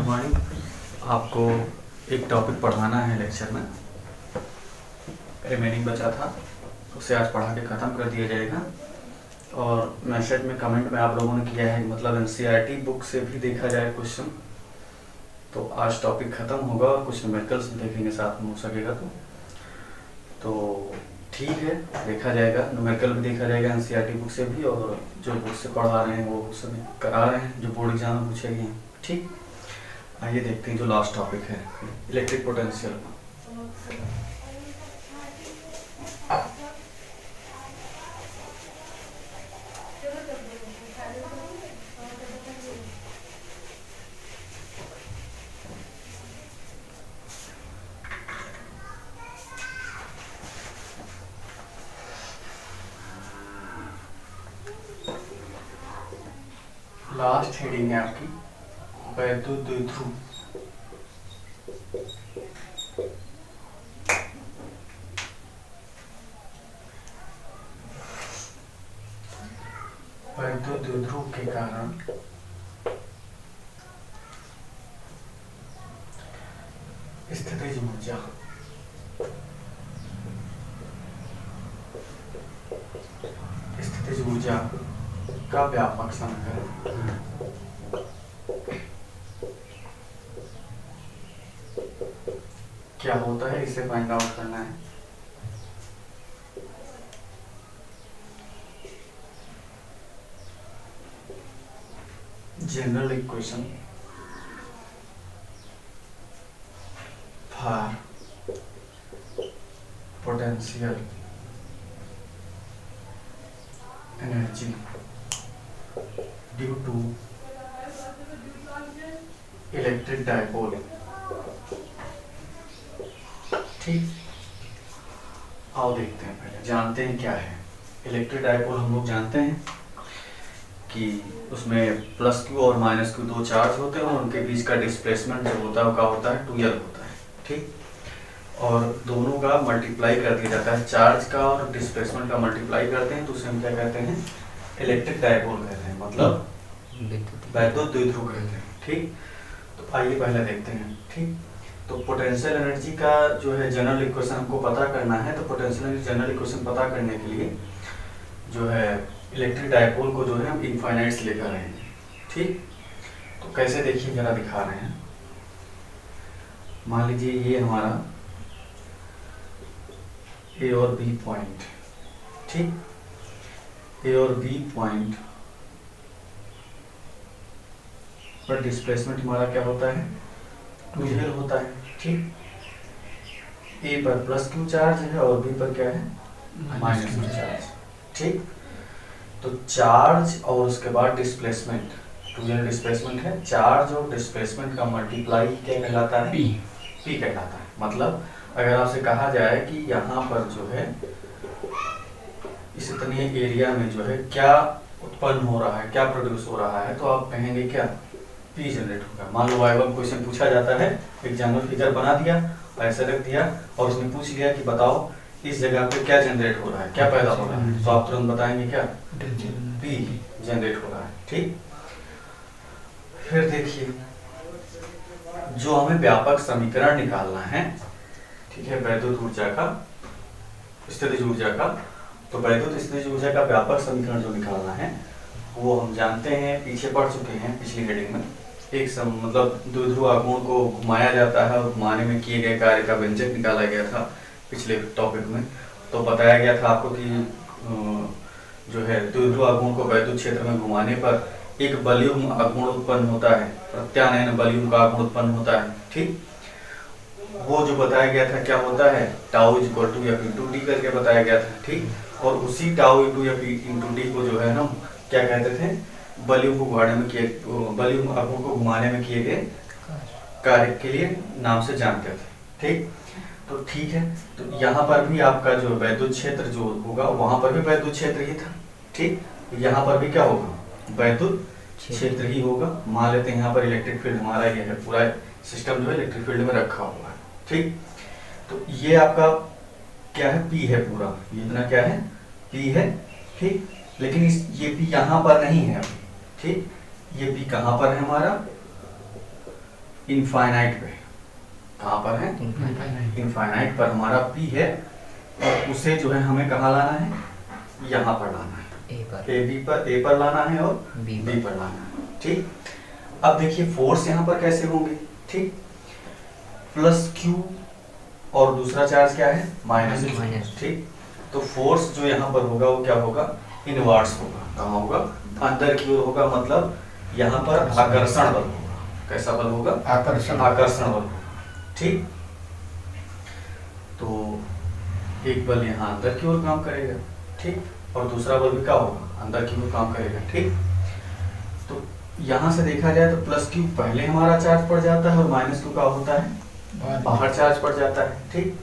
Morning. आपको एक topic पढ़ाना है लेक्चर में, रिमेनिंग बचा था उसे आज पढ़ा के ख़त्म कर दिया जाएगा। और मैसेज में कमेंट में आप लोगों ने किया है मतलब एनसीईआरटी बुक से भी देखा जाए क्वेश्चन, तो आज टॉपिक ख़त्म होगा और कुछ न्यूमेरिकल्स देखेंगे साथ में हो सकेगा तो ठीक है, देखा जाएगा। न्यूमेरिकल भी देखा जाएगा एनसीईआरटी बुक से भी, और जो बुक से पढ़ा रहे हैं वो बुक से भी करा रहे हैं जो बोर्ड एग्जाम में पूछे गए हैं। ठीक, आइए देखते हैं जो लास्ट टॉपिक है इलेक्ट्रिक पोटेंशियल। लास्ट हेडिंग है आपकी वैद्युत द्विध्रुव। वैद्युत द्विध्रुव के कारण स्थितिज ऊर्जा का व्यापक समीकरण क्या होता है, इसे फाइंड आउट करना है। General equation for potential energy due to electric dipole. ठीक, आओ देखते हैं, पहले जानते हैं क्या है इलेक्ट्रिक डायपोल। हम लोग जानते हैं कि उसमें प्लस क्यू और माइनस क्यू दो चार्ज होते हैं और उनके बीच का डिस्प्लेसमेंट जो होता है वो क्या होता है, 2L होता है। ठीक, और दोनों का मल्टीप्लाई कर दिया जाता है, चार्ज का और डिस्प्लेसमेंट का मल्टीप्लाई करते हैं तो उसे हम क्या कहते हैं, इलेक्ट्रिक डायपोल कहते हैं, मतलब वैद्युत द्विध्रुव कहते हैं। ठीक, तो आइए पहले देखते हैं। ठीक, तो पोटेंशियल एनर्जी का जो है जनरल इक्वेशन हमको पता करना है। तो पोटेंशियल एनर्जी जनरल इक्वेशन पता करने के लिए जो है इलेक्ट्रिक डायपोल को जो है हम इनफाइनाइट से लेकर आए हैं। ठीक, तो कैसे देखिए जरा दिखा रहे हैं। मान लीजिए ये हमारा ए और बी पॉइंट। ठीक, ए और बी पॉइंट पर डिस्प्लेसमेंट हमारा क्या होता है, 2L होता है। ठीक, ए पर प्लस क्यू चार्ज है और बी पर क्या है, माइनस क्यू चार्ज। ठीक, तो चार्ज और उसके बाद डिस्प्लेसमेंट, 2L डिस्प्लेसमेंट है, चार्ज और डिस्प्लेसमेंट का मल्टीप्लाई क्या कहलाता है, P कहलाता है। मतलब अगर आपसे कहा जाए कि यहाँ पर जो है इस इतने एरिया में जो है क्या उत्पन्न हो रहा है, क्या प्रोड्यूस हो रहा है, तो आप कहेंगे क्या, P जनरेट होगा। मान लो वाइवा में क्वेश्चन पूछा जाता है, एक जानवर फिगर बना दिया ऐसे रख दिया और उसने पूछ लिया कि बताओ इस जगह पे क्या जनरेट हो रहा है, क्या पैदा हो रहा है, तो आप तुरंत बताएंगे क्या, P जनरेट हो रहा है। ठीक, फिर देखिए जो हमें व्यापक समीकरण निकालना है, ठीक है, वैद्युत ऊर्जा का, स्थितिज ऊर्जा का, तो वैद्युत स्थितिज ऊर्जा का व्यापक समीकरण जो निकालना है वो हम जानते हैं, पीछे पढ़ चुके हैं पिछली हेडिंग में। एक मतलब द्विध्रुव आघूर्ण को घुमाया जाता है और घुमाने में किए गए कार्य का व्यंजक निकाला गया था पिछले टॉपिक में। तो बताया गया था आपको कि जो है द्विध्रुव आघूर्ण को वैद्युत क्षेत्र में घुमाने पर एक बलयुग्म आघूर्ण उत्पन्न होता है, प्रत्यानयन बलयुग्म का आघूर्ण उत्पन्न होता है। ठीक, वो जो बताया गया था क्या होता है, tau equal to F into D करके बताया गया था। ठीक, और उसी tau into F into D को जो है हम क्या कहते थे, बलयुग्म को घुमाने में किए, बलयुग्म आघूर्ण को घुमाने में किए गए कार्य के लिए नाम से जानते थे। ठीक, तो ठीक है, तो यहाँ पर भी आपका जो वैद्युत क्षेत्र जो होगा वहां पर भी वैद्युत क्षेत्र ही था। ठीक, यहाँ पर भी क्या होगा, वैद्युत क्षेत्र ही होगा। मान लेते हैं यहाँ पर इलेक्ट्रिक फील्ड हमारा ये है, पूरा सिस्टम जो है इलेक्ट्रिक फील्ड में रखा हुआ है। ठीक, तो ये आपका क्या है, P है पूरा, ये इतना क्या है, P है। ठीक, लेकिन ये P यहाँ पर नहीं है अभी। ठीक, ये P कहाँ पर है हमारा, इनफाइनाइट पे, कहाँ पर है, इनफाइनाइट पर हमारा p है और उसे जो है हमें कहाँ लाना है, यहाँ पर लाना है, a पर लाना है और b पर लाना है। ठीक, अब देखिए फोर्स यहाँ पर कैसे होंगे, ठीक, प्लस q और दूसरा चार्ज क्या है, माइनस। ठीक, तो फोर्स जो यहाँ पर होगा वो क्या होगा, इनवर्स होगा, कहाँ होगा, अंदर की ओर होगा, मतलब यहाँ पर आकर्षण बल होगा। कैसा बल होगा, आकर्षण बल होगा। ठीक, तो एक बल यहाँ अंदर की ओर काम करेगा, ठीक, और दूसरा बल भी क्या होगा, अंदर की ओर काम करेगा। ठीक, तो यहाँ से देखा जाए तो प्लस क्यू पहले हमारा चार्ज पड़ जाता है और माइनस क्यू का होता है बाहर चार्ज पड़ जाता है। ठीक,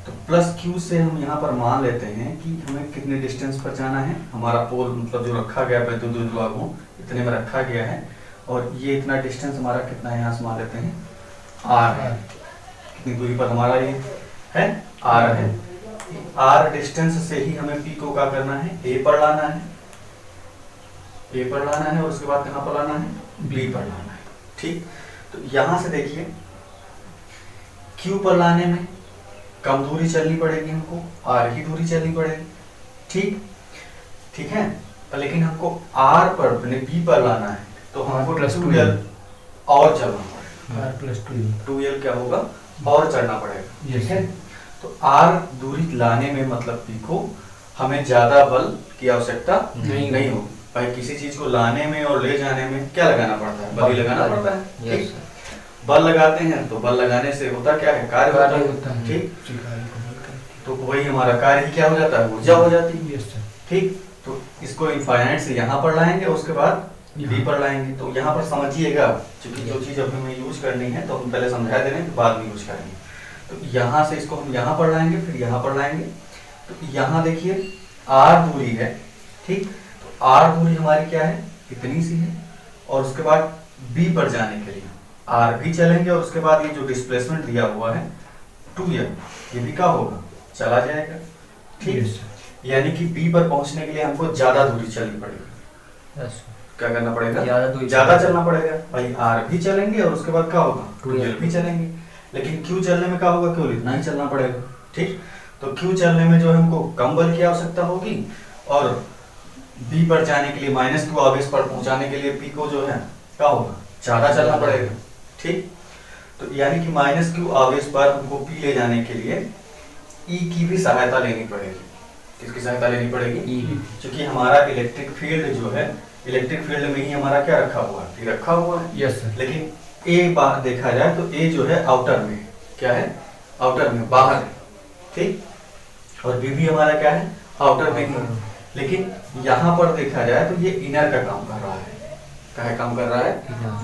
तो प्लस क्यू से हम यहाँ पर मान लेते हैं कि हमें कितने डिस्टेंस पर जाना है, हमारा पोल मतलब जो रखा गया है विद्युत द्विध्रुव इतने में रखा गया है और ये इतना डिस्टेंस हमारा कितना है, यहाँ से मान लेते हैं r है, कितनी दूरी पर हमारा ये है, r है। r डिस्टेंस से ही हमें p को क्या करना है, a पर लाना है, और उसके बाद कहाँ पर लाना है, b पर लाना है। ठीक, तो यहाँ से देखिए q पर लाने में कम दूरी चलनी पड़ेगी हमको, r की दूरी चलनी पड़ेगी। ठीक है, लेकिन हमको r पर b पर लाना है तो हमको प्लस 2l और चलना पड़ेगा, प्लस 2l क्या होगा, और चढ़ना पड़ेगा। ठीक है, तो r दूरी लाने में मतलब p को हमें ज्यादा बल की आवश्यकता नहीं होगी। भाई किसी चीज को लाने में और ले जाने में क्या लगाना पड़ता है, बल ही लगाना पड़ता है। ठीक, बल लगाते हैं तो बल लगाने से होता क्या है, कार्य होता है। ठीक, तो वही हमारा कार्य ही क्या हो जाता है, ऊर्जा हो जाती है। ठीक, तो इसको इनफाइनाइट से यहाँ पर लाएंगे, उसके बाद b पर लाएंगे। तो यहाँ पर समझिएगा, क्योंकि जो चीज अब हमें यूज करनी है तो हम पहले समझा दे रहे हैं, बाद में यूज करेंगे। तो यहाँ से इसको हम यहाँ पर लाएंगे, फिर यहाँ पर लाएंगे। तो यहाँ देखिए r दूरी है, ठीक, तो r दूरी हमारी क्या है, इतनी सी है, और उसके बाद b पर जाने के लिए r भी चलेंगे और उसके बाद ये जो डिस्प्लेसमेंट दिया हुआ है 2l, ये भी क्या होगा, चला जाएगा। ठीक, यानी कि b पर पहुंचने के लिए हमको ज्यादा दूरी चलनी पड़ेगी। क्या करना पड़ेगा, ज्यादा चलना पड़ेगा। भाई r भी चलेंगे और उसके बाद क्या होगा, 2l भी चलेंगे, लेकिन q चलने में क्या होगा, केवल इतना ही चलना पड़ेगा। ठीक, तो q चलने में जो है हमको कम बल की आवश्यकता होगी और b पर जाने के लिए माइनस q आवेश पर पहुंचाने के लिए p को जो है क्या होगा, ज्यादा चलना पड़ेगा। ठीक, तो यानी कि माइनस q आवेश पर हमको p ले जाने के लिए e की भी सहायता लेनी पड़ेगी। किसकी सहायता लेनी पड़ेगी, e, क्योंकि हमारा इलेक्ट्रिक फील्ड जो है, इलेक्ट्रिक फील्ड में ही हमारा क्या रखा हुआ है, रखा हुआ है। Yes sir. लेकिन ए बात देखा जाए तो ए जो है आउटर में, क्या है, आउटर में, बाहर है। ठीक, और बी भी हमारा क्या है, आउटर में ही। लेकिन यहाँ पर देखा जाए तो ये इनर का काम कर रहा है। क्या काम कर रहा है,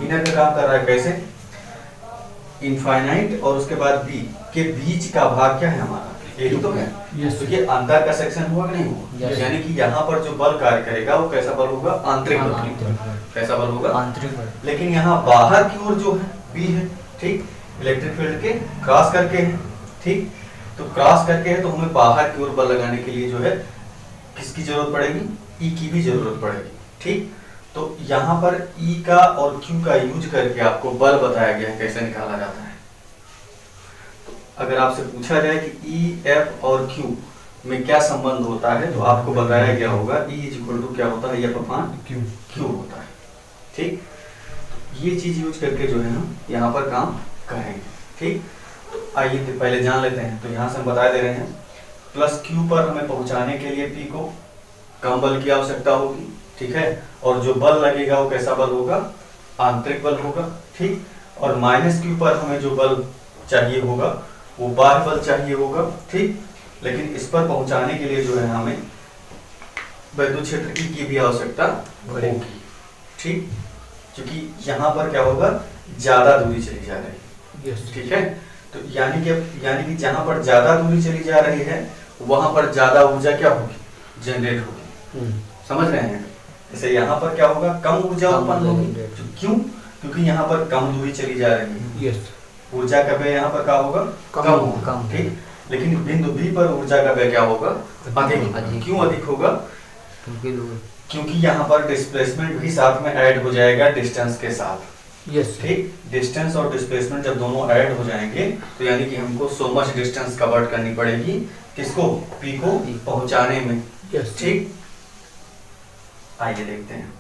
इनर का काम कर रहा है। कैसे, इनफाइनाइट और उसके बाद बी के बीच का भाग क्या है हमारा, यही तो है। तो ये अंदर का सेक्शन हुआ कि नहीं हुआ, यानी कि यहाँ पर जो बल कार्य करेगा वो कैसा बल होगा, आंतरिक बल। कैसा बल होगा, आंतरिक बल। लेकिन यहाँ बाहर की ओर जो है बी है, ठीक, इलेक्ट्रिक फील्ड के क्रॉस करके है। ठीक, तो क्रॉस करके है तो हमें बाहर की ओर बल लगाने के लिए जो है किसकी जरूरत पड़ेगी, ई की भी जरूरत पड़ेगी। ठीक, तो यहाँ पर ई का और क्यू का यूज करके आपको बल बताया गया है कैसे निकाला जाता है। अगर आपसे पूछा जाए कि ई, एफ और क्यू में क्या संबंध होता है तो आपको बताया गया होगा ई इज इक्वल टू क्या होता है, एफ अपॉन क्यू होता है। ठीक, ये चीज यूज करके जो है हम यहाँ पर काम करेंगे। ठीक, तो आइए पहले जान लेते हैं। तो यहाँ से हम बता दे रहे हैं प्लस क्यू पर हमें पहुंचाने के लिए पी को कम बल की आवश्यकता होगी। ठीक है, और जो बल लगेगा वो कैसा बल होगा, आंतरिक बल होगा। ठीक, और माइनस क्यू पर हमें जो बल चाहिए होगा वो बाह्य बल चाहिए होगा। ठीक, लेकिन इस पर पहुंचाने के लिए जो है हमें विद्युत क्षेत्र की भी आवश्यकता होगी। ठीक, क्योंकि यहाँ पर क्या होगा, ज्यादा दूरी चली जा रही है। ठीक है, तो यानी कि जहाँ पर ज्यादा दूरी चली जा रही है वहां पर ज्यादा ऊर्जा क्या होगी, जनरेट होगी। समझ रहे हैं, जैसे यहाँ पर क्या होगा, कम ऊर्जा उत्पन्न होगी। क्यों, क्योंकि यहाँ पर कम दूरी चली जा रही है। ऊर्जा का व्यय यहाँ पर क्या होगा, कम होगा। ठीक, लेकिन बिंदु बी पर ऊर्जा का व्यय क्या होगा, अधिक। क्यों अधिक होगा, क्योंकि यहाँ पर डिस्प्लेसमेंट भी साथ में ऐड हो जाएगा डिस्टेंस के साथ। यस ठीक। डिस्टेंस और डिस्प्लेसमेंट जब दोनों ऐड हो जाएंगे तो यानी कि हमको सो मच डिस्टेंस कवर्ड करनी पड़ेगी, किसको, पी को पहुंचाने में। यस ठीक, आइए देखते हैं।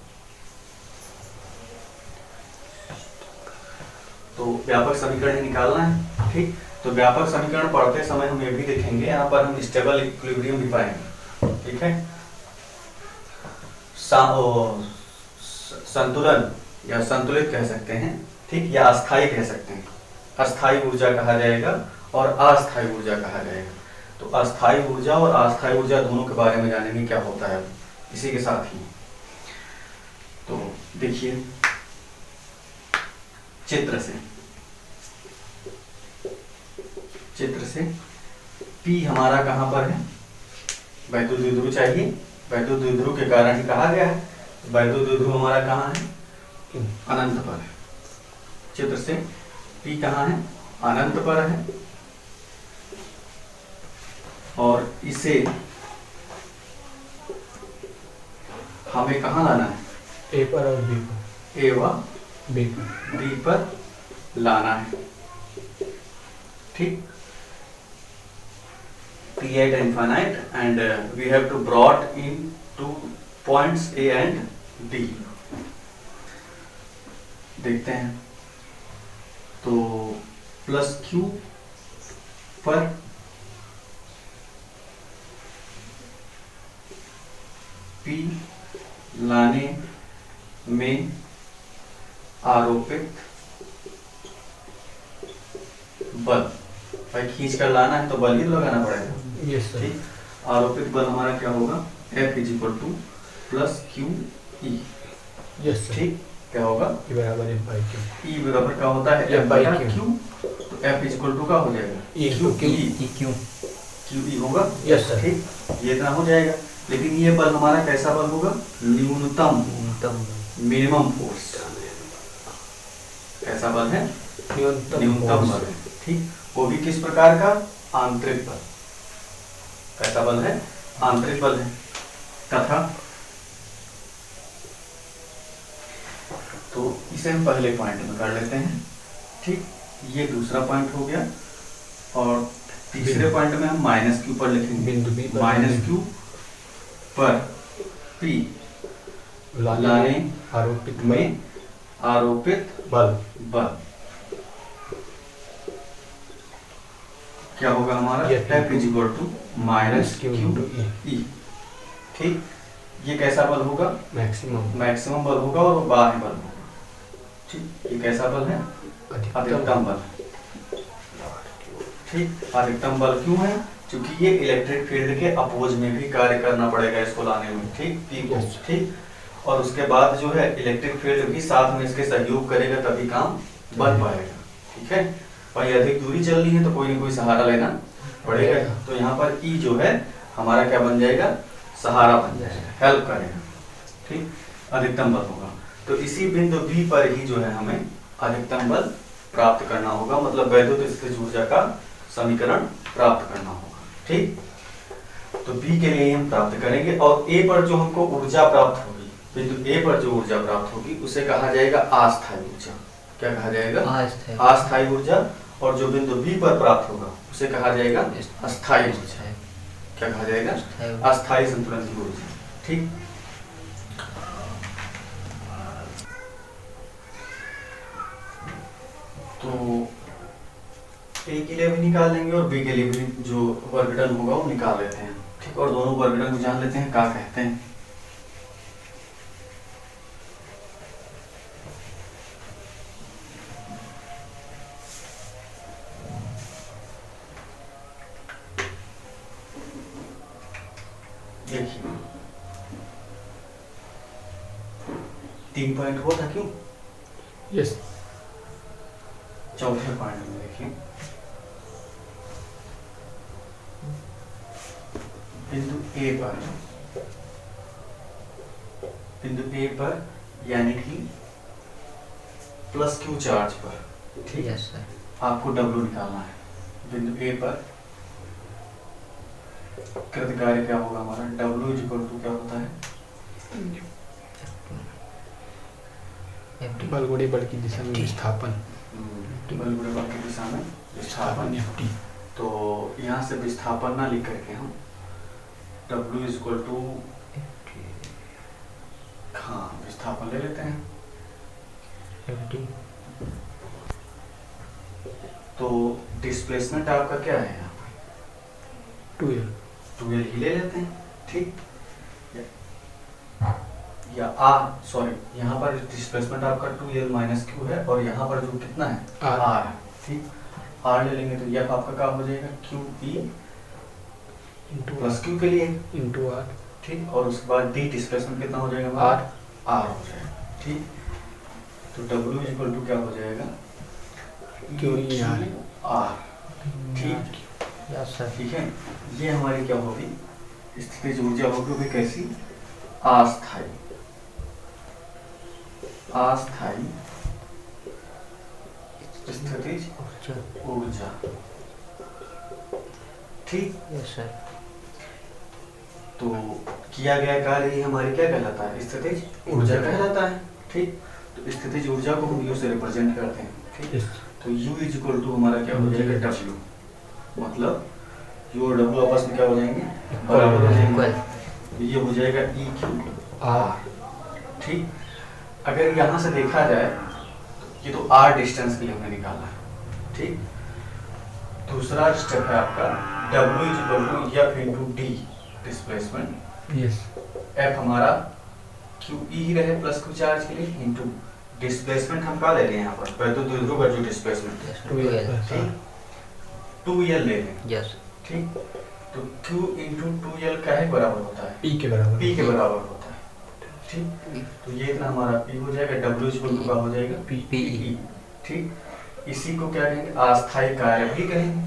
तो व्यापक समीकरण निकालना है। ठीक, तो व्यापक समीकरण पढ़ते समय हम ये भी देखेंगे, यहाँ पर हम स्टेबल इक्विलिब्रियम भी पाएंगे। ठीक है, संतुलन या संतुलित कह सकते हैं, ठीक, या अस्थाई कह सकते हैं। अस्थाई ऊर्जा कहा जाएगा और अस्थाई ऊर्जा कहा जाएगा। तो अस्थाई ऊर्जा और अस्थाई ऊर्जा दोनों के बारे में जानेंगे क्या होता है इसी के साथ ही। तो देखिए चित्र से P हमारा कहाँ पर है, वैद्युत द्विध्रुव चाहिए, वैद्युत द्विध्रुव के कारण ही कहा गया है। वैद्युत द्विध्रुव हमारा कहाँ है, अनंत पर है। चित्र से P कहाँ है, अनंत पर है, और इसे हमें कहाँ लाना है, ए पर और बी पर, ए व बी पर लाना है। ठीक, P at infinite and we have to brought in two points A and D। देखते हैं, तो प्लस Q पर P लाने में आरोपित बल, भाई खींच कर लाना है तो बल ही तो लगाना पड़ेगा। Yes sir. ठीक, आरोपित बल हमारा क्या होगा, F is equal two plus Q E. Yes sir. ठीक, क्या होगा, E बराबर F by Q। E बराबर क्या होता है, F by Q। Q, तो F इज इक्वल टू क्या हो जाएगा, E Q Q E Q Q E होगा। Yes sir. ठीक, ये इतना हो जाएगा। लेकिन ये बल हमारा कैसा बल होगा, न्यूनतम मिनिमम फोर्स। कैसा बल है, न्यूनतम बल है। ठीक, वो भी किस प्रकार का, आंतरिक बल। कैसा बल है, आंतरिक बल है। तथा तो इसे हम पहले पॉइंट में कर लेते हैं। ठीक, ये दूसरा पॉइंट हो गया, और तीसरे पॉइंट में हम माइनस क्यू पर लिखेंगे, बिंदु B पर माइनस क्यू पर P लाने आरोपित में आरोपित बल बल क्या होगा हमारा, F is equal to minus Q E. ठीक, ये कैसा बल होगा, मैक्सिमम बल होगा और बाह्य बल होगा। ठीक, ये कैसा बल है, अधिकतम बल। ठीक, अधिकतम बल क्यों है, क्योंकि ये इलेक्ट्रिक फील्ड के अपोज में भी कार्य करना पड़ेगा इसको लाने में। ठीक, P को। ठीक, और उसके बाद जो है इलेक्ट्रिक फील्ड भी साथ में इसके सहयोग करेगा, तभी काम बन पाएगा। ठीक है, भाई अधिक दूरी चलनी है तो कोई ना कोई सहारा लेना पड़ेगा। तो यहाँ पर E जो है हमारा क्या बन जाएगा, सहारा बन जाएगा, हेल्प करेगा। ठीक, अधिकतम बल होगा। तो इसी बिंदु B पर ही जो है हमें अधिकतम बल प्राप्त करना होगा, मतलब वैद्युत स्थितिज ऊर्जा का समीकरण प्राप्त करना होगा। ठीक, तो B के लिए हम प्राप्त करेंगे, और A पर जो हमको ऊर्जा प्राप्त होगी, बिंदु A पर जो ऊर्जा प्राप्त होगी उसे कहा जाएगा अस्थायी ऊर्जा। क्या कहा जाएगा, अस्थायी ऊर्जा। और जो बिंदु B पर प्राप्त होगा उसे कहा जाएगा अस्थायी ऊर्जा। क्या कहा जाएगा, अस्थायी संतुलन की ऊर्जा। ठीक, तो A के लिए भी निकाल लेंगे और B के लिए भी जो वर्क डन होगा वो निकाल लेते हैं। ठीक, और दोनों वर्क डन को जान लेते हैं क्या कहते हैं। देखिए 3 पॉइंट हुआ था क्यों, यस। चौथे पॉइंट में देखिए, बिंदु A पर यानी कि प्लस क्यू चार्ज पर। ठीक है सर, आपको W निकालना है। बिंदु A पर कृत कार्य क्या होगा हमारा, W इज इक्वल टू क्या होता है, बल गुणे बल की दिशा में विस्थापन बल गुणे बल की दिशा में विस्थापन। Ft। तो यहाँ से विस्थापन ना लिख करके हम W इज इक्वल टू, हाँ विस्थापन ले लेते हैं। Ft। तो डिस्प्लेसमेंट आपका क्या है यहाँ 2L। 2L ही ले लेते हैं, ठीक। या सॉरी यहाँ पर डिस्प्लेसमेंट आपका 2L माइनस Q है और यहाँ पर जो कितना है R। R है, ठीक। R ले लेंगे तो यह आपका क्या हो जाएगा QE प्लस Q के लिए, इंटू R। ठीक। और उसके बाद D डिस्प्लेसमेंट कितना हो जाएगा R। R हो जाएगा, ठीक। तो W इज इक्वल टू क्या हो जाएगा QE R। R, ठीक। Yes sir. ठीक है, ये हमारी क्या होगी स्थितिज ऊर्जा होगी, वो भी कैसी, अस्थाई। अस्थाई स्थितिज ऊर्जा, ठीक। Yes sir. तो किया गया कार्य ये हमारी क्या कहलाता है, स्थितिज ऊर्जा कहलाता है, ठीक। तो स्थितिज ऊर्जा को हम U से रिप्रेजेंट करते हैं, ठीक। तो U इज इक्वल टू हमारा क्या हो जाएगा W, मतलब U और W आपस में क्या हो जाएंगे, बराबर हो जाएंगे। ये हो जाएगा EQR, ठीक। अगर यहाँ से देखा जाए ये तो R डिस्टेंस के लिए हमने निकाला है, ठीक। दूसरा स्टेप है आपका W is equal to F into D displacement. Yes. F हमारा QE ही रहे प्लस Q चार्ज के लिए इंटू डिस्प्लेसमेंट हम क्या ले लें यहाँ पर वैद्युत द्विध्रुव का जो डिस्प्लेसमेंट है 2L। ठीक, 2L ले लें, यस। ठीक। तो Q इंटू 2L का है बराबर होता है P के बराबर। P के बराबर होता है, ठीक। तो ये इतना हमारा P हो जाएगा, W इक्वल टू का हो जाएगा PE। ठीक। इसी को क्या कहेंगे, अस्थायी कार्य भी कहेंगे।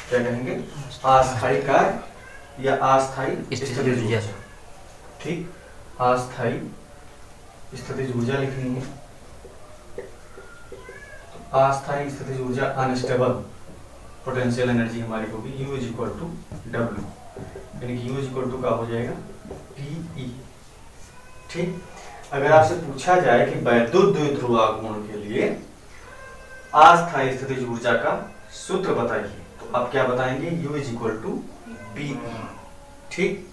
क्या कहेंगे, अस्थायी कार्य या अस्थायी स्थितिज ऊर्जा, ठीक। अस्थायी स्थितिज ऊर्जा लिखनी है। तो अस्थायी स्थितिज ऊर्जा अनस्टेबल पोटेंशियल एनर्जी हमारी होगी U is equal to W, यानी कि U इज इक्वल टू का हो जाएगा PE, ठीक। अगर आपसे पूछा जाए कि वैद्युत द्विध्रुव आघूर्ण के लिए अस्थायी स्थितिज ऊर्जा का सूत्र बताइए, तो आप क्या बताएंगे, U is equal to PE, ठीक।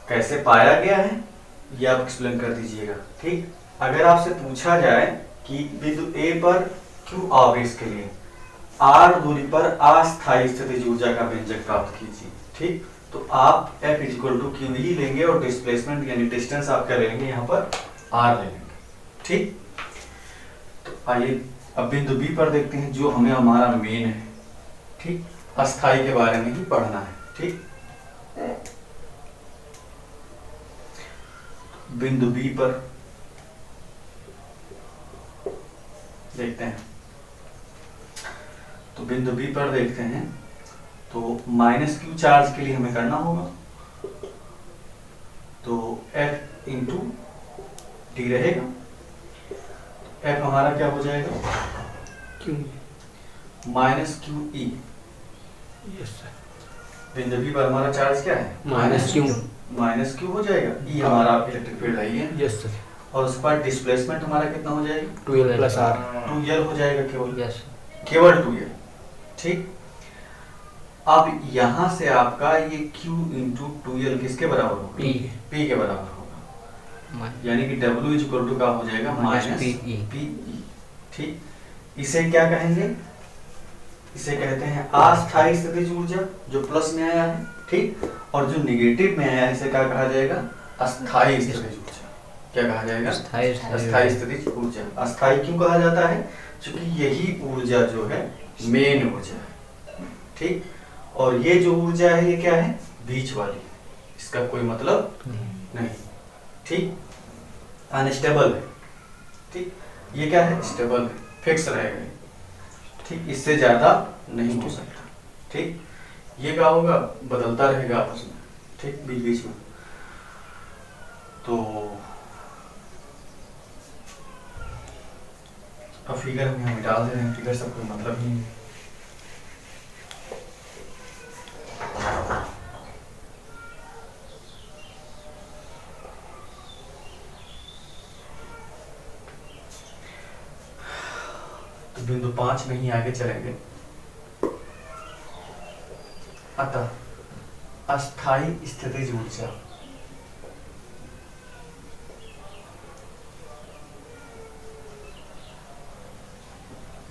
कैसे पाया गया है ये आप एक्सप्लेन कर दीजिएगा, ठीक। अगर आपसे पूछा जाए कि बिंदु A पर Q आवेश के लिए R दूरी पर अस्थायी स्थितिज ऊर्जा का व्यंजक प्राप्त कीजिए, ठीक। तो आप F is equal to Q ही लेंगे और डिस्प्लेसमेंट यानी डिस्टेंस आप क्या ले लेंगे, यहाँ पर R ले लेंगे, ठीक। तो आइए अब बिंदु B पर देखते हैं जो हमें हमारा मेन है, ठीक। अस्थायी के बारे में ही पढ़ना है, ठीक। बिंदु B पर देखते हैं, तो बिंदु B पर देखते हैं तो माइनस Q चार्ज के लिए हमें करना होगा, तो F इंटू D रहेगा। F हमारा क्या हो जाएगा, Q। Minus QE। Yes sir. बिंदु B पर हमारा चार्ज क्या है, माइनस Q। माइनस Q हो जाएगा, E हमारा इलेक्ट्रिक फील्ड है ये, यस सर। और उसके बाद डिस्प्लेसमेंट हमारा कितना हो जाएगा, 2L प्लस R। 2L हो जाएगा केवल, यस। केवल 2L, ठीक। अब यहाँ से आपका ये Q इंटू 2L किसके बराबर होगा, P के बराबर होगा, यानी कि W इज इक्वल टू का हो जाएगा माइनस PE, ठीक। इसे क्या कहेंगे, इसे कहते हैं अस्थायी स्थितिज ऊर्जा जो प्लस में आया है, ठीक। और जो निगेटिव में आया है इसे क्या कहा जाएगा, अस्थायी स्थितिज ऊर्जा। क्या कहा जाएगा, अस्थायी स्थितिज ऊर्जा। अस्थायी क्यों कहा जाता है, क्योंकि यही ऊर्जा जो है मेन ऊर्जा है, ठीक। और ये जो ऊर्जा है ये क्या है, बीच वाली, इसका कोई मतलब नहीं, ठीक। अनस्टेबल है, ठीक। ये क्या है, स्टेबल है, फिक्स रहेगा, ठीक। इससे ज्यादा नहीं हो सकता, ठीक। ये क्या होगा, बदलता रहेगा आपस में, ठीक, बीच बीच में। तो अब फिगर हम यहाँ मिटा दे रहे हैं, फिगर सब कोई मतलब ही नहीं। तो बिंदु 5 में ही आगे चलेंगे। अतः अस्थाई स्थितिज ऊर्जा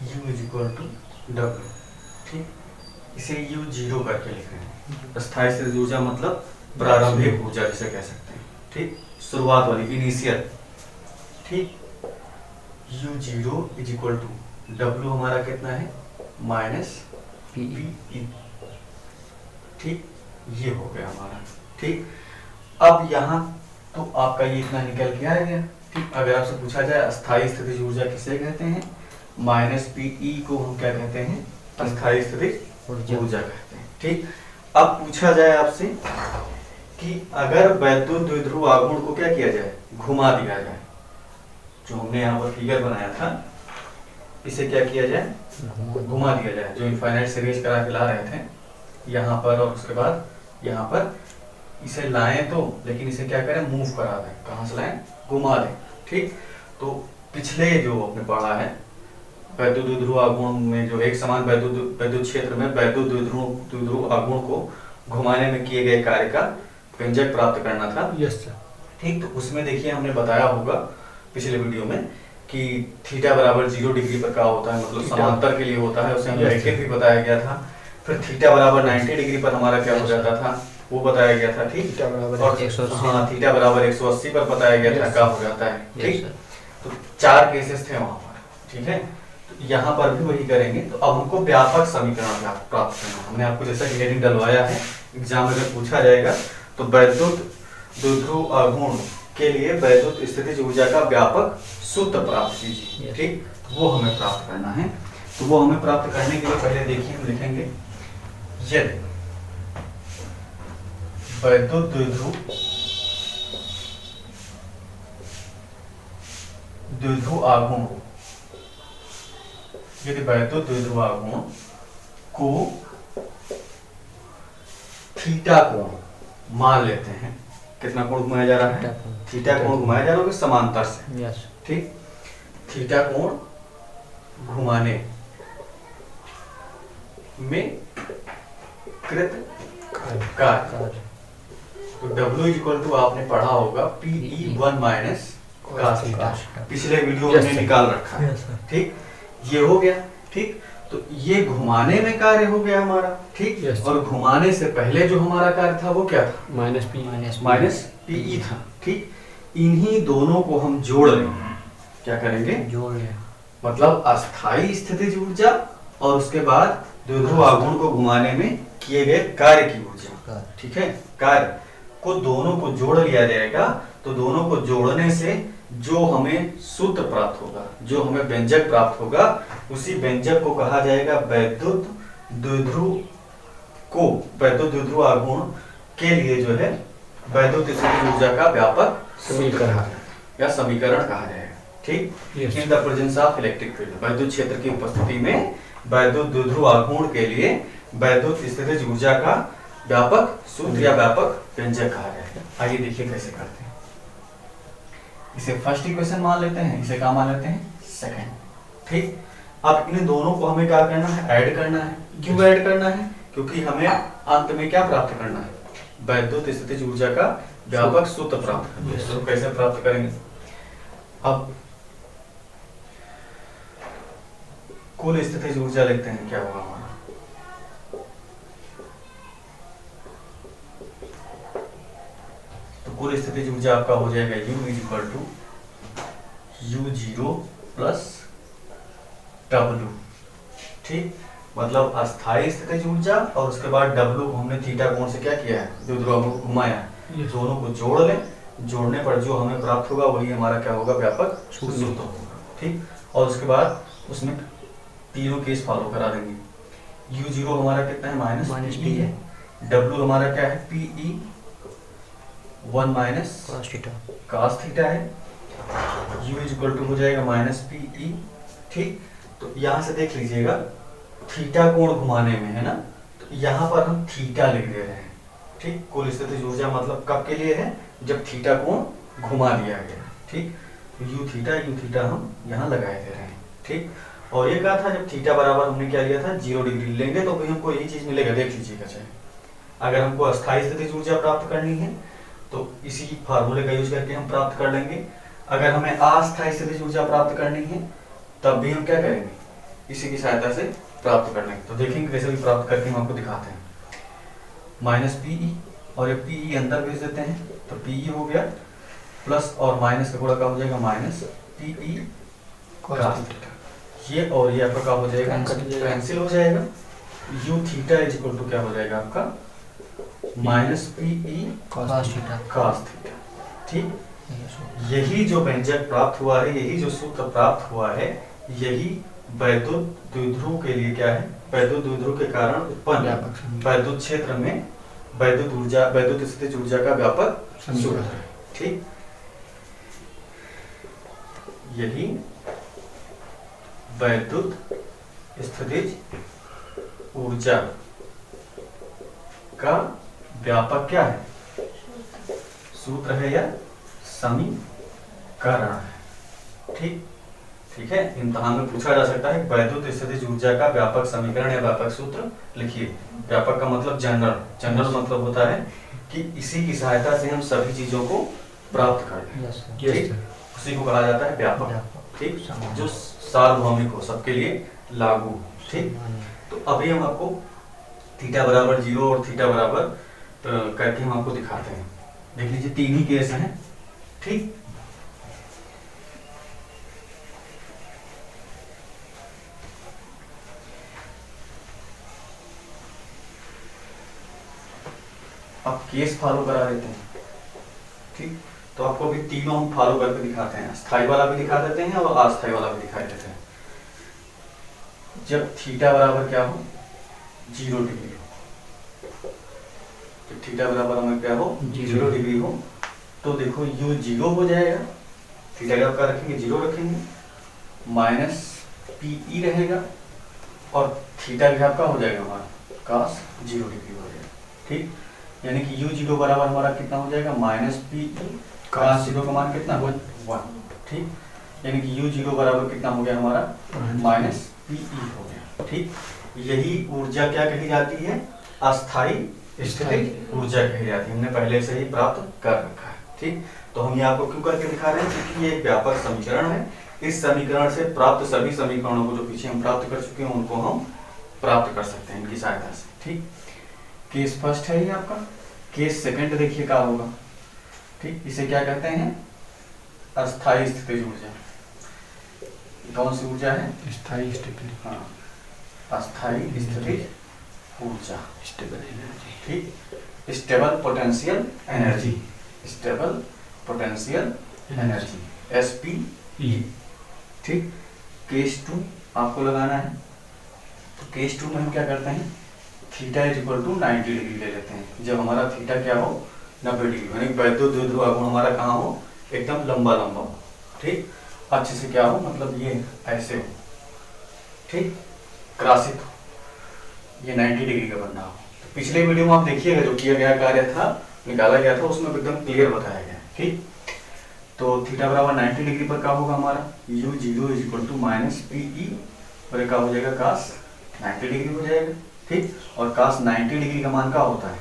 U is equal to W। ठीक, इसे U0 करके लिख रहे हैं। अस्थाई स्थितिज ऊर्जा मतलब प्रारंभिक ऊर्जा जिसे कह सकते हैं। ठीक, शुरुआत वाली, इनिशियल। ठीक, U0 is equal to W हमारा कितना है, माइनस PE। ठीक, ये हो गया हमारा। ठीक, अब यहाँ तो आपका ये इतना निकल के आ गया। ठीक, अगर आपसे पूछा जाए अस्थाई स्थितिज ऊर्जा किसे कहते हैं, माइनस PE को हम क्या कहते हैं, अस्थाई स्थितिज ऊर्जा कहते हैं। ठीक, अब पूछा जाए आपसे कि अगर वैद्युत द्विध्रुव आघूर्ण को क्या किया जाए, घुमा दिया जाए, जो हमने यहाँ पर फिगर बनाया था, इसे क्या किया जाए, घुमा दिया जाए। जो इनफाइनाइट सीरीज करा के ला रहे थे यहाँ पर, और उसके बाद यहाँ पर इसे लाएं तो, लेकिन इसे क्या करें, मूव करा दें। कहाँ से लाएं, घुमा दें। ठीक, तो पिछले जो आपने पढ़ा है वैद्युत द्विध्रुव आघूर्ण में, जो एक समान वैद्युत क्षेत्र में वैद्युत द्विध्रुव आघूर्ण को घुमाने में किए गए कार्य का व्यंजक प्राप्त करना था। Yes sir. ठीक, तो उसमें देखिए हमने बताया होगा पिछले वीडियो में कि थीटा बराबर 0 डिग्री पर का होता है, मतलब समांतर के लिए होता है, उसे हमें रैकेट भी बताया गया था। फिर थीटा बराबर 90 डिग्री पर हमारा क्या हो जाता था, वो बताया गया था। ठीक, थीटा बराबर और 180। हाँ, थीटा बराबर 180 पर बताया गया था, क्या हो जाता है। ठीक, तो 4 केसेस थे वहां पर। ठीक है, तो यहाँ पर भी वही करेंगे। तो अब हमको व्यापक समीकरण प्राप्त करना है। हमने आपको जैसा कि हेडिंग डलवाया है, एग्जाम में अगर पूछा जाएगा तो वैद्युत द्विध्रुव आघूर्ण के लिए वैद्युत स्थितिज ऊर्जा का व्यापक सूत्र प्राप्त कीजिए। ठीक, वो हमें प्राप्त करना है। तो वो हमें प्राप्त करने के लिए पहले देखिए हम लिखेंगे, यदि वैद्युत द्विध्रुव आघूर्ण, यदि वैद्युत द्विध्रुव आघूर्ण को थीटा कोण मान लेते हैं, कितना कोण घुमाया जा रहा है, थीटा कोण घुमाया जा रहा है समांतर से। यस। ठीक, थीटा कोण घुमाने में कृत कार्य, तो W इक्वल टू आपने पढ़ा होगा PE1 माइनस cos थीटा, पिछले वीडियो में निकाल रखा है। ठीक, ये हो गया। ठीक, तो ये घुमाने में कार्य हो गया हमारा। ठीक, और घुमाने से पहले जो हमारा कार्य था वो क्या था, माइनस PE था। ठीक, इन्हीं दोनों को हम जोड़ लेंगे। क्या करेंगे, जोड़ लें, मतलब अस्थाई स्थितिज ऊर्जा और उसके बाद द्विध्रुव आघूर्ण को घुमाने में किए गए कार्य की ऊर्जा। ठीक है, कार्य को दोनों को जोड़ लिया जाएगा। तो दोनों को जोड़ने से जो हमें सूत्र प्राप्त होगा, जो हमें व्यंजक प्राप्त होगा, उसी व्यंजक को कहा जाएगा वैद्युत द्विध्रुव आघूर्ण के लिए जो है वैद्युत स्थितिज ऊर्जा का व्यापक समीकरण या समीकरण कहा जाएगा। ठीक, in the presence of electric field, वैद्युत क्षेत्र की उपस्थिति में वैद्युत द्विध्रुव आघूर्ण के लिए वैद्युत स्थितिज ऊर्जा का व्यापक सूत्र या व्यापक व्यंजक कहा जाएगा। आइए देखिए कैसे करते हैं। इसे फर्स्ट इक्वेशन मान लेते हैं, इसे क्या मान लेते हैं, सेकंड। ठीक, अब इन दोनों को हमें क्या करना है, ऐड करना है। क्यों ऐड करना है, क्योंकि हमें अंत में क्या प्राप्त करना है, वैद्युत स्थितिज ऊर्जा का व्यापक सूत्र प्राप्त करना है। तो कैसे प्राप्त करेंगे, अब कुल स्थितिज ऊर्जा लिखते हैं, क्या होगा हमारा, तो कुल स्थितिज ऊर्जा आपका हो जाएगा U is equal to U0 plus W। ठीक, मतलब अस्थाई स्थितिज ऊर्जा और उसके बाद W को हमने थीटा कोण से क्या किया है, द्विध्रुव को घुमाया है। दोनों को जोड़ लें, जोड़ने पर जो हमें प्राप्त होगा वही हमारा क्या होगा, व्यापक सूत्र होगा। ठीक, और उसके बाद उसमें तीनों केस फॉलो करा देंगे। U0 हमारा कितना है, माइनस PE है। W हमारा क्या है, PE1 माइनस cos थीटा है। U इज इक्वल टू हो जाएगा माइनस PE। ठीक, तो यहाँ से देख लीजिएगा, थीटा कोण घुमाने में है ना, तो यहाँ पर हम थीटा लिख दे रहे हैं। ठीक, कुल स्थितिज ऊर्जा मतलब कब के लिए है, जब थीटा कोण घुमा दिया गया। ठीक, U थीटा हम यहाँ लगाए दे रहे हैं। ठीक, और ये कहा था जब थीटा बराबर हमने क्या लिया था 0 डिग्री लेंगे तो भी हमको यही चीज मिलेगा, देख लीजिएगा चाहे। अगर हमको अस्थायी स्थितिज ऊर्जा प्राप्त करनी है तो इसी फार्मूले का यूज करके हम प्राप्त कर लेंगे। अगर हमें अस्थायी स्थितिज ऊर्जा प्राप्त करनी है तब भी हम क्या करेंगे, इसी की सहायता से प्राप्त कर लेंगे। तो देखेंगे कैसे भी प्राप्त करके हम आपको दिखाते हैं। माइनस पीई और ये पीई अंदर भेज देते हैं तो पीई हो गया, प्लस और माइनस का गुणा का हो जाएगा माइनस पीई cos थीटा। ये और ये आपका क्या हो जाएगा, कैंसिल हो जाएगा। U theta is equal to क्या हो जाएगा आपका minus PE cos theta. cos theta. ठीक, यही जो व्यंजक प्राप्त हुआ है, यही जो सूत्र प्राप्त हुआ है, यही वैद्युत द्विध्रुव के लिए क्या है, वैद्युत द्विध्रुव के कारण उत्पन्न वैद्युत क्षेत्र में वैद्युत ऊर्जा, वैद्युत स्थितिज ऊर्जा का व्यापक सूत्र है। ठीक, यही वैद्युत स्थितिज ऊर्जा का व्यापक क्या है, सूत्र है या समीकरण है। ठीक, ठीक है, इम्तिहान में पूछा जा सकता है वैद्युत स्थितिज ऊर्जा का व्यापक समीकरण या व्यापक सूत्र लिखिए। व्यापक का मतलब जनरल, जनरल मतलब होता है कि इसी की सहायता से हम सभी चीजों को प्राप्त कर लें। ठीक, उसी को कहा जाता है व्यापक। ठीक, जो सार्वभौमिक हो, सबके लिए लागू हो। ठीक, तो अभी हम आपको थीटा बराबर 0 और थीटा बराबर करके हम आपको दिखाते हैं। देख लीजिए तीन ही केस हैं। ठीक, अब केस फॉलो करा देते हैं। ठीक, तो आपको भी तीनों हम फॉलो करके दिखाते हैं, स्थायी वाला भी दिखा देते हैं और अस्थायी वाला भी दिखा देते हैं। जब थीटा बराबर क्या हो 0 डिग्री हो, जब थीटा बराबर हमें क्या हो 0 डिग्री हो, तो देखो यू 0 हो जाएगा, थीटा का क्या रखेंगे 0 रखेंगे, माइनस पीई रहेगा और थीटा का आपका हो जाएगा हमारा cos 0 डिग्री हो जाएगा। ठीक, यानी कि यू 0 बराबर हमारा कितना हो जाएगा माइनस पीई cos 0 का मान कितना 1। ठीक, यानी कि यू 0 बराबर कितना हो गया हमारा माइनस पीई हो गया। ठीक, यही ऊर्जा क्या कही जाती है, अस्थायी स्थितिज ऊर्जा कही जाती है। हमने पहले से ही प्राप्त कर रखा है। ठीक, तो हम ये आपको क्यों करके दिखा रहे हैं, क्योंकि ये एक व्यापक समीकरण है। इस समीकरण से प्राप्त सभी समीकरणों को जो पीछे हम प्राप्त कर चुके हैं उनको हम प्राप्त कर सकते हैं इनकी सहायता से। ठीक, केस फर्स्ट है ये आपका। केस सेकंड देखिए क्या होगा। ठीक, इसे क्या कहते हैं, अस्थायी स्थितिज ऊर्जा। कौन सी ऊर्जा है, स्थायी स्थिति। हाँ, अस्थायी स्थितिज ऊर्जा, स्टेबल एनर्जी। ठीक, stable potential energy, stable potential energy SPE। ठीक, केस 2 आपको लगाना है। तो केस 2 में हम क्या करते हैं, theta is equal to 90 degree ले लेते हैं। जब हमारा थीटा क्या हो 90 डिग्री, यानी वैद्युत द्विध्रुव आघूर्ण हमारा कहाँ हो, एकदम लंबा लंबा हो। ठीक, अच्छे से क्या हो, मतलब ये ऐसे हो। ठीक, क्रॉसित हो, ये 90 डिग्री का बनना हो। तो पिछले वीडियो में आप देखिएगा जो किया गया कार्य था, निकाला गया था, उसमें एकदम क्लियर बताया गया। ठीक, तो थीटा बराबर 90 डिग्री पर क्या होगा हमारा U 0 is equal to minus PE और ये क्या हो जाएगा cos 90 डिग्री हो जाएगा। ठीक, और cos 90 डिग्री का मान क्या होता है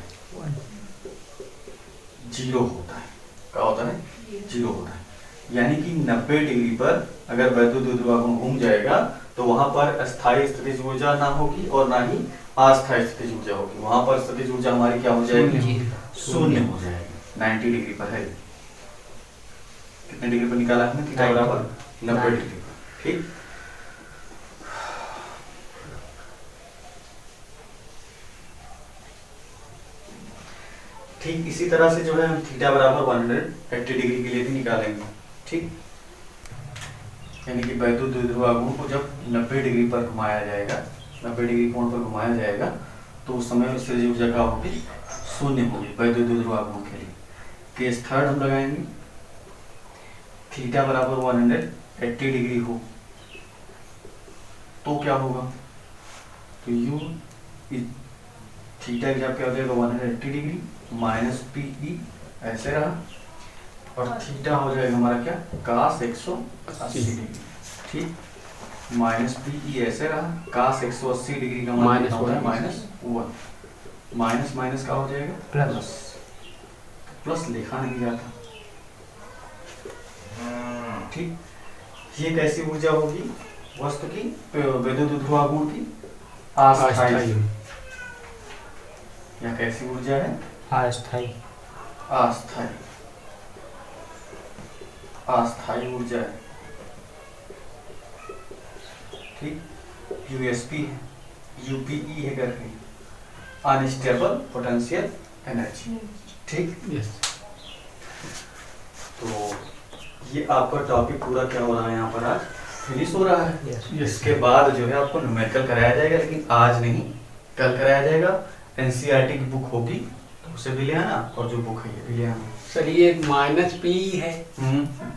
0 होता है। क्या होता है 0 होता है, यानी कि 90 डिग्री पर अगर वैद्युत द्विध्रुव आघूर्ण घूम जाएगा तो वहां पर अस्थायी स्थितिज ऊर्जा ना होगी और ना ही अस्थायी स्थितिज ऊर्जा होगी। वहां पर स्थितिज ऊर्जा हमारी क्या हो जाएगी, शून्य हो जाएगी। 90 डिग्री पर है, कितने डिग्री पर निकाला हमने, थीटा बराबर 90 डिग्री पर। ठीक, ठीक इसी तरह से जो है हम थीटा बराबर 180 डिग्री के लिए भी निकालेंगे। ठीक, यानी कि वैद्युत द्विध्रुव आघूर्ण को जब 90 डिग्री पर घुमाया जाएगा, 90 डिग्री कोण पर घुमाया जाएगा, तो उस समय स्थितिज ऊर्जा क्या होगी, शून्य होगी वैद्युत द्विध्रुव आघूर्ण के लिए। केस थर्ड हम लगाएंगे, थीटा बराबर 180 डिग्री हो तो क्या होगा, तो यू थीटा क्या हो जाएगा 180 डिग्री माइनस पीई ऐसे रहा और थीटा हो जाएगा हमारा क्या cos 180 डिग्री। ठीक, माइनस पी ई ऐसे रहा, काश 180 डिग्री का मान माइनस कितना होता है, वन। -1, माइनस माइनस का हो जाएगा प्लस। प्लस लिखा नहीं जाता। ठीक, ये कैसी ऊर्जा होगी, वस्तु की विद्युत ध्रुवागुण की अस्थायी, अस्थायी। या कैसी ऊर्जा है, अस्थायी। अस्थायी, अस्थायी ऊर्जा है। ठीक, यूएसपी है, यूपीई है करके, अनस्टेबल पोटेंशियल एनर्जी। ठीक, यस। तो ये आपका टॉपिक पूरा क्या हो रहा है यहाँ पर, आज फिनिश हो रहा है। यस। इसके बाद जो है आपको न्यूमेरिकल कराया जाएगा, लेकिन आज नहीं, कल कराया जाएगा। एनसीईआरटी की बुक होगी तो उसे भी ले आना, और जो बुक है ये भी ले आना। सर ये माइनस पी है,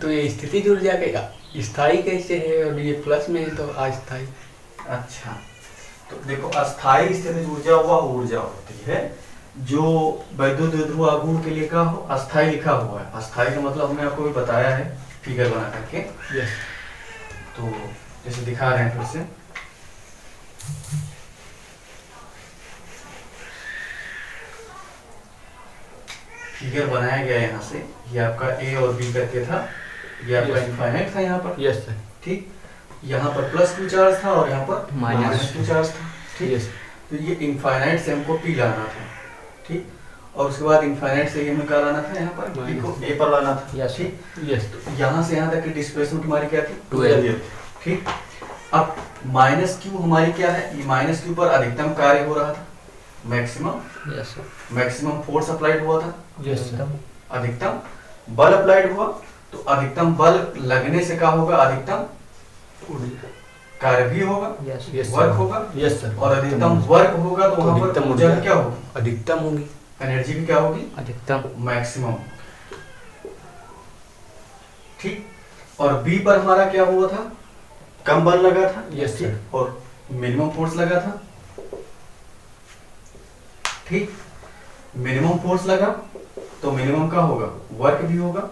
तो ये स्थितिज ऊर्जा के स्थायी कैसे है, और ये प्लस में है तो अस्थायी। अच्छा, तो देखो अस्थायी स्थितिज ऊर्जा वह ऊर्जा होती है जो विद्युत ध्रुवागुण के लिए का हो, अस्थायी लिखा हुआ है। अस्थायी का मतलब हमने आपको भी बताया है फिगर बना करके। यस। तो जैसे दिखा रहे हैं फिर से, फिगर बनाया गया यहाँ से, ये आपका ए और बी करके था, ये आपका Yes. इनफाइनाइट था यहाँ पर। Yes sir. ठीक, यहाँ पर प्लस क्यू चार्ज था और यहाँ पर माइनस माइनस क्यू चार्ज था। ठीक, यस। तो ये इनफाइनाइट से हमको पी लाना था। ठीक, और उसके बाद इनफाइनाइट से ये हमें क्या लाना था, यहाँ पर पी को ए पर लाना था। Yes. ठीक, यस। तो यहाँ से यहाँ तक की डिस्प्लेसमेंट हमारी क्या थी, 12। ठीक, अब माइनस क्यू हमारी क्या है, ये माइनस क्यू पर अधिकतम कार्य हो रहा था, maximum, yes sir. Maximum force applied हुआ था, यस सर। अधिकतम बल अप्लाइड हुआ, तो अधिकतम बल लगने से क्या होगा, अधिकतम कार्य भी होगा, यस वर्क होगा, यस सर। और अधिकतम वर्क होगा तो वहां पर अधिकतम ऊर्जा ऊर्जा क्या होगी, अधिकतम होगी। एनर्जी भी क्या होगी, अधिकतम। मैक्सिमम। ठीक, और बी पर हमारा क्या हुआ था, कम बल लगा था। Yes sir. और मिनिमम फोर्स लगा था। ठीक, मिनिमम फोर्स लगा तो मिनिमम का होगा, वर्क भी होगा।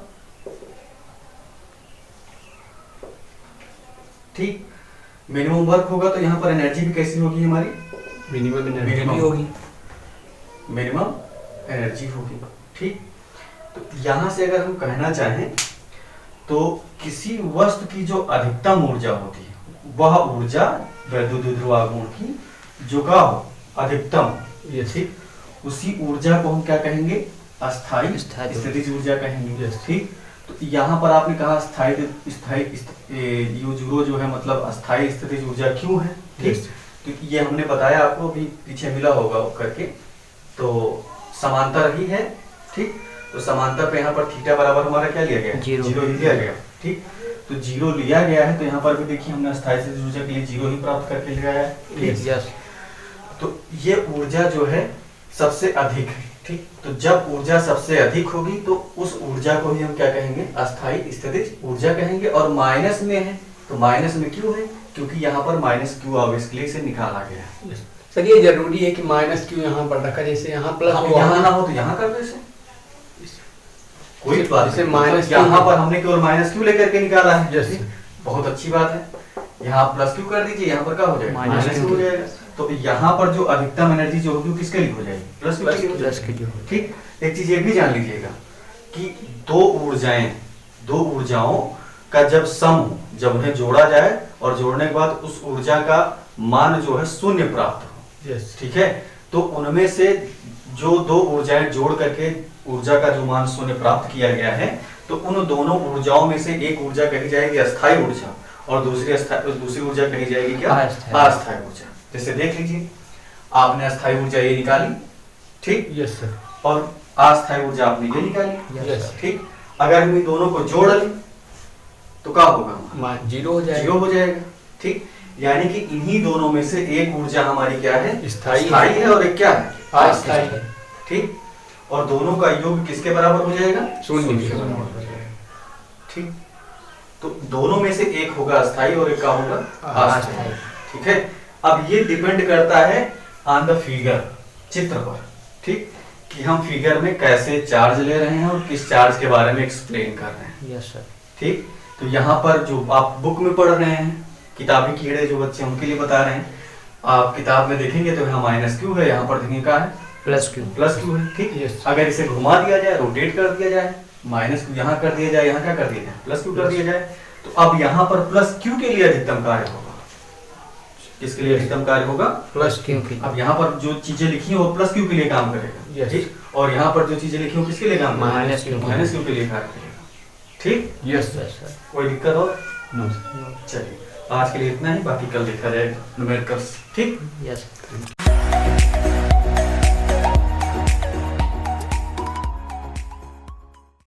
ठीक, मिनिमम वर्क होगा तो यहाँ पर एनर्जी भी कैसी होगी हमारी, मिनिमम एनर्जी Minimum. भी होगी। मिनिमम एनर्जी होगी। ठीक, तो यहाँ से अगर हम कहना चाहें तो किसी वस्तु की जो अधिकतम ऊर्जा होती है वह ऊर्जा विद्युत ध्रुवागुण की जो का हो अधिकतम, यस। ठीक, उसी ऊर्जा को हम क्या कहेंगे, अस्थायी स्थायी स्थितिज ऊर्जा कहेंगे। Yes. ठीक, तो यहाँ पर आपने कहा स्थायी स्थायी यू जीरो जो है मतलब अस्थायी स्थितिज ऊर्जा क्यों है। ठीक, Yes. तो ये हमने बताया आपको, अभी पीछे मिला होगा करके, तो समांतर ही है। ठीक, तो समांतर पे यहाँ पर थीटा बराबर हमारा क्या लिया गया, जीरो। जीरो ही लिया गया। ठीक, तो जीरो लिया गया है, तो यहाँ पर भी देखिए हमने अस्थायी स्थितिज ऊर्जा के लिए जीरो ही प्राप्त करके लगाया है। ठीक, यस। तो ये ऊर्जा जो है सबसे अधिक है। ठीक, तो जब ऊर्जा सबसे अधिक होगी तो उस ऊर्जा को ही हम क्या कहेंगे, अस्थायी स्थितिज ऊर्जा कहेंगे। और माइनस में है तो माइनस में क्यों है, क्योंकि यहाँ पर माइनस क्यू ऑब्वियसली से निकाला गया है। यस। सर ये जरूरी है कि माइनस क्यू यहाँ पर रखा, जैसे यहाँ प्लस अब हुआ। यहाँ ना हो तो यहाँ कर दो इसे, कोई बात जैसे नहीं। माइनस यहाँ क्यू पर हमने केवल माइनस क्यू लेकर के निकाला है। यस। ठीक, बहुत अच्छी बात है। यहाँ प्लस क्यू कर दीजिए, यहाँ पर क्या हो जाएगा, माइनस माइनस क्यू हो जाएगा। तो यहाँ पर जो अधिकतम एनर्जी जो होगी वो किसके लिए हो जाएगी, प्लस क्यू के लिए हो प्लस जाएगी। के जो। ठीक, एक चीज ये भी जान लीजिएगा कि दो ऊर्जाओं का जब सम हो, जब उन्हें जोड़ा जाए और जोड़ने के बाद उस ऊर्जा का मान जो है शून्य प्राप्त हो, यस। ठीक है, तो उनमें से जो दो ऊर्जाएं जोड़ करके ऊर्जा का जो मान शून्य प्राप्त किया गया है, तो उन दोनों ऊर्जाओं में से एक ऊर्जा कही जाएगी अस्थायी ऊर्जा और दूसरी ऊर्जा कही जाएगी क्या, अस्थायी ऊर्जा। जैसे देख लीजिए, आपने अस्थायी ऊर्जा ये निकाली, ठीक, यस सर। और अस्थायी ऊर्जा आपने ये निकाली। यस। ठीक, अगर हम इन दोनों को जोड़ लें तो क्या होगा, जीरो हो जाएगा। जीरो हो जाएगा। ठीक, यानी कि इन्हीं दोनों में से एक ऊर्जा हमारी क्या है, स्थायी है और एक क्या है, अस्थायी है। ठीक, और दोनों का योग किसके बराबर हो जाएगा, शून्य के के बराबर हो जाएगा। ठीक, तो दोनों में से एक होगा अस्थायी और एक का होगा अस्थायी। ठीक है, अब ये डिपेंड करता है ऑन द फिगर, चित्र पर। ठीक, कि हम फिगर में कैसे चार्ज ले रहे हैं और किस चार्ज के बारे में एक्सप्लेन कर रहे हैं। Yes sir. ठीक, तो यहाँ पर जो आप बुक में पढ़ रहे हैं किताबी कीड़े जो बच्चे हैं उनके लिए बता रहे हैं। आप किताब में देखेंगे तो यहाँ माइनस क्यू है, यहाँ पर देखेंगे क्या है प्लस क्यू। प्लस क्यू है। ठीक Yes. अगर इसे घुमा दिया जाए, रोटेट कर दिया जाए, माइनस क्यू यहाँ कर दिया जाए, यहाँ क्या कर दिया जाए प्लस क्यू कर दिया जाए, तो अब यहाँ पर प्लस क्यू के लिए अधिकतम कार्य होगा। किसके लिए अधिकतम कार्य होगा? प्लस क्यू के। अब यहाँ पर जो चीजें लिखी हैं वो प्लस क्यू के लिए काम करेगा। Yes. ठीक, और यहाँ पर जो चीजें लिखी हैं वो किसके लिए काम करेगा? Minus Q. माइनस क्यू के लिए कार्य करेगा। ठीक, यस सर। कोई दिक्कत और? नो चलिए आज के लिए इतना ही, बाकी कल देखा जाएगा न्यूमेरिकल्स। ठीक। यस।